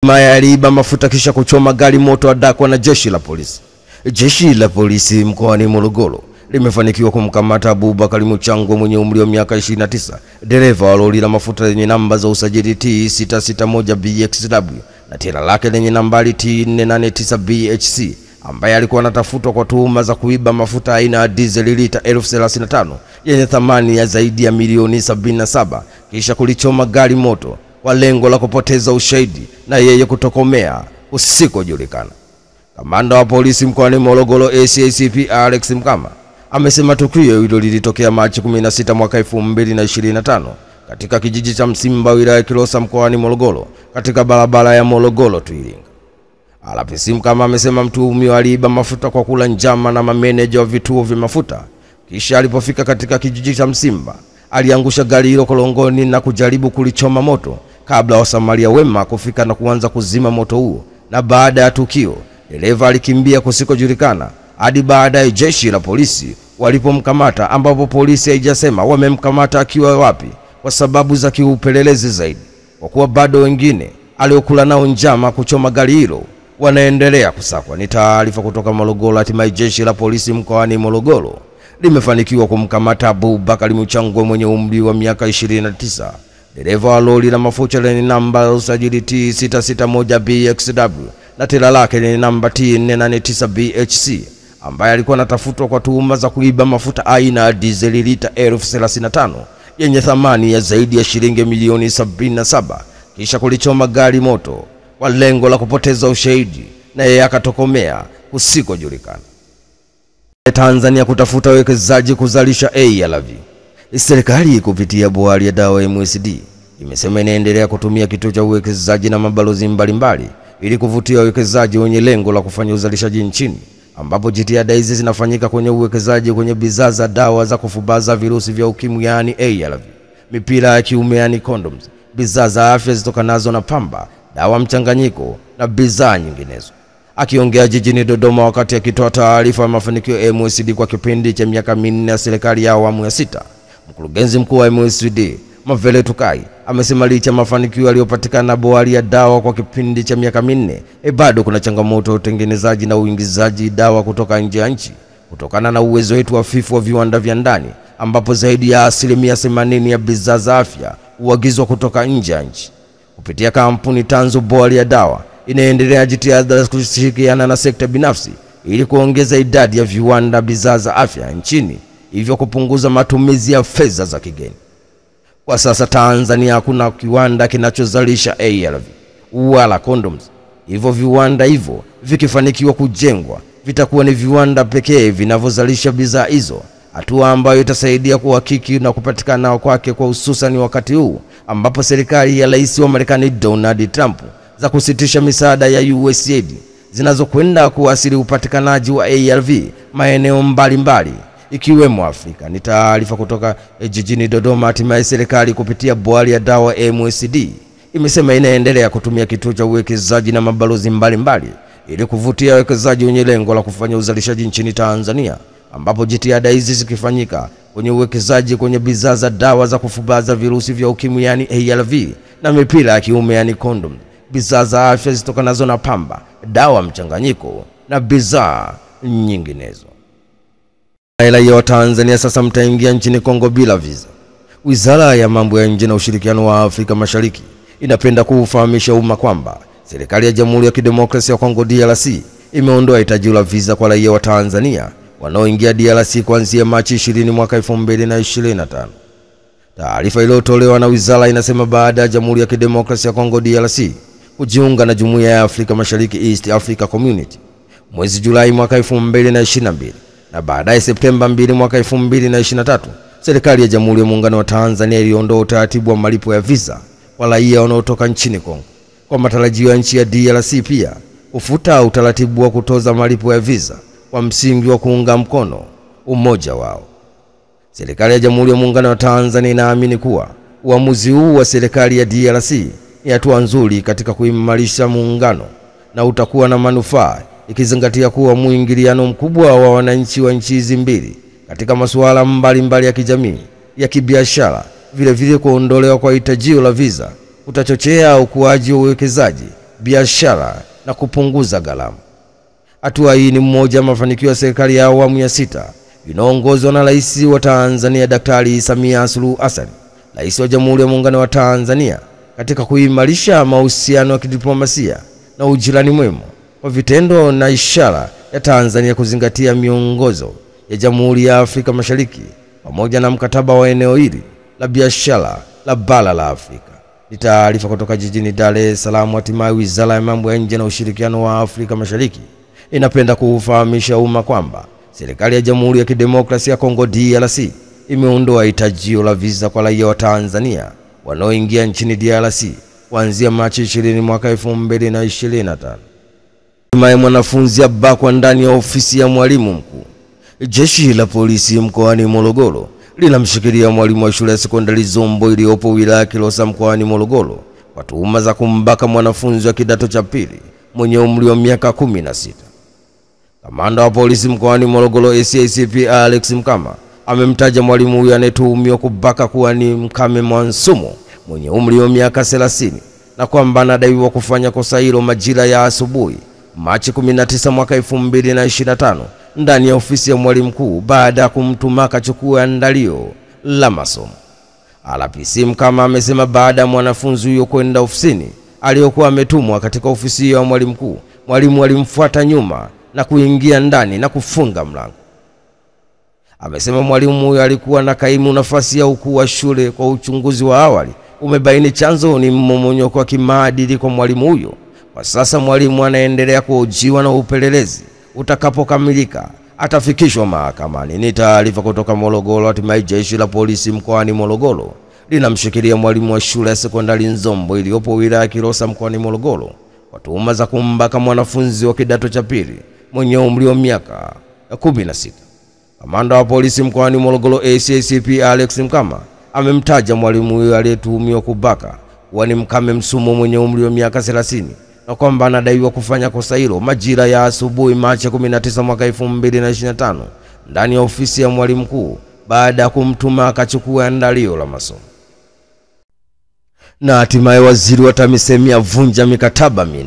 Maya aliiba mafuta kisha kuchoma gari moto adakwa na jeshi la polisi. Jeshi la polisi mkoani Morogoro limefanikiwa kumkamata Abubakar Muchangwa mwenye umri wa miaka 29, dereva wa lori la mafuta lenye namba za usajili T661BXW na tela lake lenye nambari T489BHC, ambaye alikuwa anatafutwa kwa tuhuma za kuiba mafuta aina ya diesel lita 1035 yenye thamani ya zaidi ya milioni 77 kisha kulichoma gari moto kwa lengo la kupoteza ushahidi na yeye kutokomea usikojulikana. Kamanda wa polisi mkoani Morogoro SACP Alex Mkama amesema tukio hilo lilitokea Machi 16 mwaka 2025 katika kijiji cha Msimba wilaya Kilosa mkoani Morogoro katika barabara ya Morogoro Twilinga. RPC Mkama amesema mtuhumiwa aliiba mafuta kwa kula njama na mameneja wa vituo vya mafuta, kisha alipofika katika kijiji cha Msimba aliangusha gari hilo kolongoni na kujaribu kulichoma moto kabla wasamaria wema kufika na kuanza kuzima moto huo, na baada ya tukio dereva alikimbia kusikojulikana hadi baadaye jeshi la polisi walipomkamata, ambapo polisi haijasema wamemkamata akiwa wapi kwa sababu za kiupelelezi zaidi, kwa kuwa bado wengine aliokula nao njama kuchoma gari hilo wanaendelea kusakwa. Ni taarifa kutoka Morogoro. Hatimaye jeshi la polisi mkoani Morogoro limefanikiwa kumkamata Abubakar Muchangwa mwenye umri wa miaka 29, dereva wa lori la mafuta lenye namba ya usajili T661BXW na tela lake lenye namba T489BHC, ambaye alikuwa anatafutwa kwa tuhuma za kuiba mafuta aina ya diesel lita 1035 yenye thamani ya zaidi ya shilingi milioni 77 kisha kulichoma gari moto kwa lengo la kupoteza ushahidi na yeye akatokomea usikojulikana. Tanzania kutafuta wekezaji kuzalisha ARV. Serikali kupitia bohari ya dawa MSD imesema inaendelea kutumia kituo cha uwekezaji na mabalozi mbalimbali ili kuvutia wekezaji wenye lengo la kufanya uzalishaji nchini, ambapo jitihada hizi zinafanyika kwenye uwekezaji kwenye bidhaa za dawa za kufubaza virusi vya ukimwi yani ARV, mipira ya kiume yani condoms, bidhaa za afya zitokanazo na pamba, dawa mchanganyiko na bidhaa nyinginezo. Akiongea jijini Dodoma wakati akitoa taarifa ya mafanikio ya MSD kwa kipindi cha miaka 4 ya serikali ya awamu ya 6, mkurugenzi mkuu wa MSD Mavele Tukai amesema licha mafanikio yaliyopatikana na bohari ya dawa kwa kipindi cha miaka 4, bado kuna changamoto ya utengenezaji na uingizaji dawa kutoka nje ya nchi kutokana na uwezo wetu hafifu wa viwanda vya ndani, ambapo zaidi ya 80% ya bidhaa za afya huagizwa kutoka nje ya nchi. Kupitia kampuni tanzu, bohari ya dawa inaendelea jitihada za kushirikiana na sekta binafsi ili kuongeza idadi ya viwanda bidhaa za afya nchini, hivyo kupunguza matumizi ya fedha za kigeni. Kwa sasa Tanzania hakuna kiwanda kinachozalisha ARV wala condoms. Hivyo viwanda hivyo vikifanikiwa kujengwa vitakuwa ni viwanda pekee vinavyozalisha bidhaa hizo, hatua ambayo itasaidia kuhakiki na kupatikana kwake kwa hususan wakati huu ambapo serikali ya Rais wa Marekani Donald Trump za kusitisha misaada ya USAID zinazokwenda kuasili upatikanaji wa ARV maeneo mbalimbali ikiwemo Afrika. Ni taarifa kutoka jijini Dodoma. Hatimaye serikali kupitia bohari ya dawa MSD imesema inaendelea kutumia kituo cha uwekezaji na mabalozi mbalimbali ili kuvutia wekezaji wenye lengo la kufanya uzalishaji nchini Tanzania, ambapo jitihada hizi zikifanyika kwenye uwekezaji kwenye bidhaa za dawa za kufubaza virusi vya ukimwi yani ARV na mipira ya kiume yani condom, bidhaa za afya zitokanazo na pamba, dawa mchanganyiko na bidhaa nyinginezo. Raia wa Tanzania sasa mtaingia nchini Kongo bila visa. Wizara ya mambo ya nje na ushirikiano wa Afrika Mashariki inapenda kufahamisha umma kwamba serikali ya Jamhuri ya Kidemokrasia ya Kongo DRC imeondoa hitaji la visa kwa raia wa Tanzania wanaoingia DRC kuanzia Machi 20 mwaka 2025. Taarifa iliyotolewa na wizara inasema baada ya Jamhuri ya Kidemokrasia ya Kongo DRC kujiunga na Jumuiya ya Afrika Mashariki East Africa Community mwezi Julai mwaka 2022 na baadaye Septemba 2 mwaka 2023, serikali ya Jamhuri ya Muungano wa Tanzania iliondoa utaratibu wa malipo ya visa kwa raia wanaotoka nchini Kongo, kwa matarajio ya nchi ya DRC pia kufuta utaratibu wa kutoza malipo ya visa kwa msingi wa kuunga mkono umoja wao. Serikali ya Jamhuri ya Muungano wa Tanzania inaamini kuwa uamuzi huu wa serikali ya DRC ni hatua nzuri katika kuimarisha muungano na utakuwa na manufaa, ikizingatia kuwa muingiliano mkubwa wa wananchi wa nchi hizi mbili katika masuala mbalimbali ya kijamii, ya kibiashara, vile vile kuondolewa kwa hitajio la visa utachochea ukuaji wa uwekezaji biashara na kupunguza gharama. Hatua hii ni mmoja wa mafanikio ya serikali ya awamu ya 6 inaongozwa na Rais wa Tanzania Daktari Samia Suluhu Hassan, Rais wa Jamhuri ya Muungano wa Tanzania, katika kuimarisha mahusiano ya kidiplomasia na ujirani mwema kwa vitendo na ishara ya Tanzania kuzingatia miongozo ya Jamhuri ya Afrika Mashariki pamoja na mkataba wa eneo hili la biashara la bara la Afrika. Ni taarifa kutoka jijini Dar es Salaam. Hatimaye Wizara ya Mambo ya Nje na Ushirikiano wa Afrika Mashariki inapenda kufahamisha umma kwamba serikali ya Jamhuri ya Kidemokrasia ya Kongo DRC imeondoa hitajio la visa kwa raia wa Tanzania wanaoingia nchini DRC kuanzia Machi 20 mwaka 2025. Hatimaye mwanafunzi abakwa ndani ya ofisi ya mwalimu mkuu. Jeshi la polisi mkoani Morogoro linamshikilia mwalimu wa shule ya sekondari Zombo iliyopo wilaya Kilosa mkoani Morogoro kwa tuhuma za kumbaka mwanafunzi wa kidato cha pili mwenye umri wa miaka 16. Kamanda wa polisi mkoani Morogoro SACP Alex Mkama amemtaja mwalimu huyo anayetuhumiwa kubaka kuwa ni Mkame Mwansumo mwenye umri wa miaka 30 na kwamba anadaiwa kufanya kosa hilo majira ya asubuhi Machi 19 mwaka 2025 ndani ya ofisi ya mwalimu mkuu baada ya kumtuma akachukua andalio la masomo. RPC Mkama amesema baada ya mwanafunzi huyo kwenda ofisini aliyokuwa ametumwa katika ofisi ya mwalimu mkuu, mwalimu alimfuata nyuma na kuingia ndani na kufunga mlango. Amesema mwalimu huyo alikuwa na kaimu nafasi ya ukuu wa shule. Kwa uchunguzi wa awali umebaini chanzo ni mmomonyoko wa kimaadili kwa mwalimu huyo. Kwa sasa mwalimu anaendelea kuhojiwa na upelelezi utakapokamilika atafikishwa mahakamani. Ni taarifa kutoka Morogoro. Hatimaye jeshi la polisi mkoani Morogoro linamshikilia mwalimu wa shule ya sekondari Nzombo iliyopo wilaya ya Kilosa mkoani Morogoro kwa tuhuma za kumbaka mwanafunzi wa kidato cha pili mwenye umri wa miaka 16. Kamanda wa polisi mkoani Morogoro SACP Alex Mkama amemtaja mwalimu huyo aliyetuhumiwa kubaka kuwa ni Mkame Msumo mwenye umri wa miaka 30 na kwamba anadaiwa kufanya kosa hilo majira ya asubuhi Machi 19 mwaka 2025 ndani ya ofisi ya mwalimu mkuu baada ya kumtuma akachukua andalio la masomo. Na hatimaye waziri wa TAMISEMI avunja mikataba 4.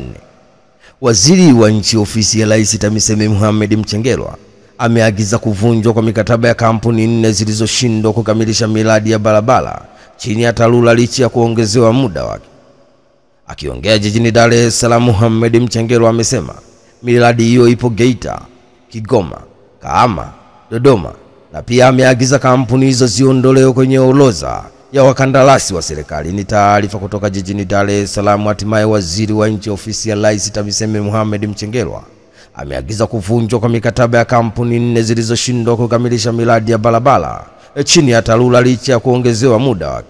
Waziri wa nchi ofisi ya Rais TAMISEMI Mohamed Mchengerwa ameagiza kuvunjwa kwa mikataba ya kampuni 4 zilizoshindwa kukamilisha miradi ya barabara chini ya TARURA licha ya kuongezewa muda wake. Akiongea jijini Dar es Salaam, Mohamed Mchengerwa amesema miradi hiyo ipo Geita, Kigoma, Kahama, Dodoma na pia ameagiza kampuni hizo ziondolewe kwenye orodha ya wakandarasi wa serikali. Ni taarifa kutoka jijini Dar es Salaam. Hatimaye waziri wa nchi ofisi ya Rais TAMISEMI Mohamed Mchengerwa ameagiza kuvunjwa kwa mikataba ya kampuni 4 zilizoshindwa kukamilisha miradi ya barabara chini ya TARURA licha ya kuongezewa muda wake.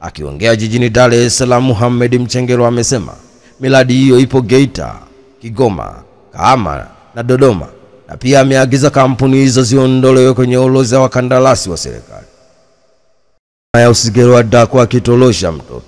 Akiongea jijini Dar es Salaam, Mohamed Mchengerwa amesema miradi hiyo ipo Geita, Kigoma, Kahama na Dodoma na pia ameagiza kampuni hizo ziondolewe kwenye orodha ya wakandarasi wa serikali. Ya Usigerwa dakwa akitolosha mtoto.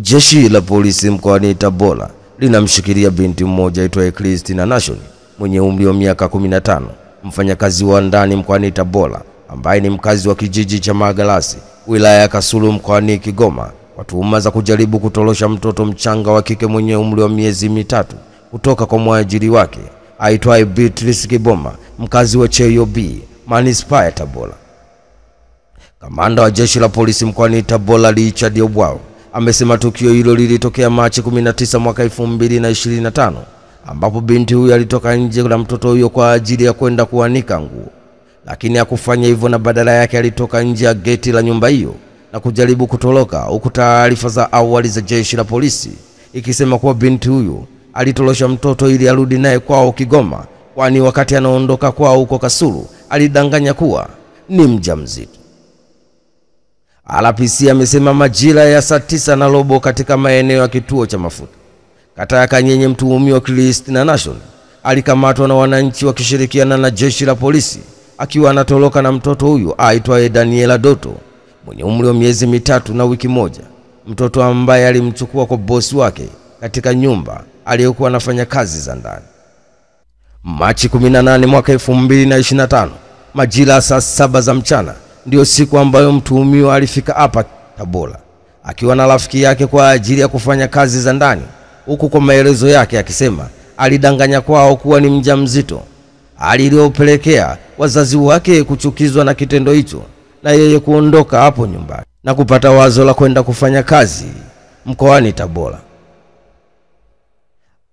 Jeshi la polisi mkoani Tabora linamshikilia binti mmoja aitwaye Christina Nation mwenye umri wa miaka 15, mfanyakazi wa ndani mkoani Tabora ambaye ni mkazi wa kijiji cha Magalasi wilaya ya Kasulu mkoani Kigoma kwa tuhuma za kujaribu kutolosha mtoto mchanga wa kike mwenye umri wa miezi 3 kutoka kwa mwajiri wake aitwaye Beatrice Kiboma, mkazi wa Cheyo B, Manispaa ya Tabora. Kamanda wa jeshi la polisi mkoani Tabora Richard Obwao amesema tukio hilo lilitokea Machi 19 mwaka 2025 ambapo binti huyo alitoka nje na mtoto huyo kwa ajili ya kwenda kuanika nguo, lakini hakufanya hivyo na badala yake alitoka nje ya geti la nyumba hiyo na kujaribu kutoroka, huku taarifa za awali za jeshi la polisi ikisema kuwa binti huyo alitolosha mtoto ili arudi naye kwao Kigoma, kwani wakati anaondoka kwao huko Kasulu alidanganya kuwa ni mjamzito. RPC amesema majira ya saa 9:15 katika maeneo ya kituo cha mafuta kata ya Kanyenye, mtuhumiwa Christina Nation alikamatwa na wananchi wakishirikiana na jeshi la polisi akiwa anatoroka na mtoto huyo aitwaye Daniela Doto mwenye umri wa miezi 3 na wiki moja, mtoto ambaye alimchukua kwa bosi wake katika nyumba aliyokuwa anafanya kazi za ndani. Machi 18 mwaka 2025 majira saa 7 za mchana ndio siku ambayo mtuhumiwa alifika hapa Tabora akiwa na rafiki yake kwa ajili ya kufanya kazi za ndani huku kwa maelezo yake akisema alidanganya kwao kuwa ni mjamzito, hali iliyopelekea wazazi wake kuchukizwa na kitendo hicho na yeye kuondoka hapo nyumbani na kupata wazo la kwenda kufanya kazi mkoani Tabora.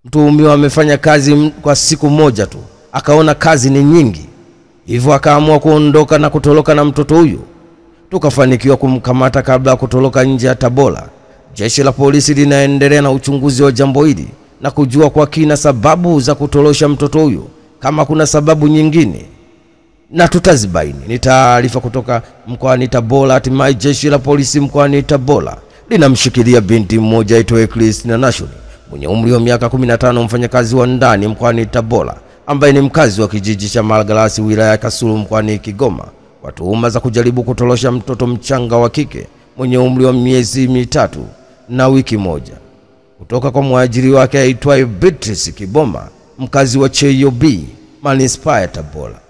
Mtuhumiwa amefanya kazi kwa siku moja tu, akaona kazi ni nyingi, hivyo akaamua kuondoka na kutoroka na mtoto huyo. Tukafanikiwa kumkamata kabla ya kutoroka nje ya Tabora. Jeshi la polisi linaendelea na uchunguzi wa jambo hili na kujua kwa kina sababu za kutorosha mtoto huyo, kama kuna sababu nyingine na tutazibaini. Ni taarifa kutoka mkoani Tabora. Hatimaye jeshi la polisi mkoani Tabora linamshikilia binti mmoja aitwaye Christina Nashoni mwenye umri wa miaka 15, mfanyakazi wa ndani mkoani Tabora ambaye ni mkazi wa kijiji cha Malagarasi wilaya ya Kasulu mkoani Kigoma kwa tuhuma za kujaribu kutorosha mtoto mchanga wa kike mwenye umri wa miezi 3 na wiki moja kutoka kwa mwajiri wake aitwaye Beatrice Kiboma, mkazi wa Cheyo B, Manispaa ya Tabora.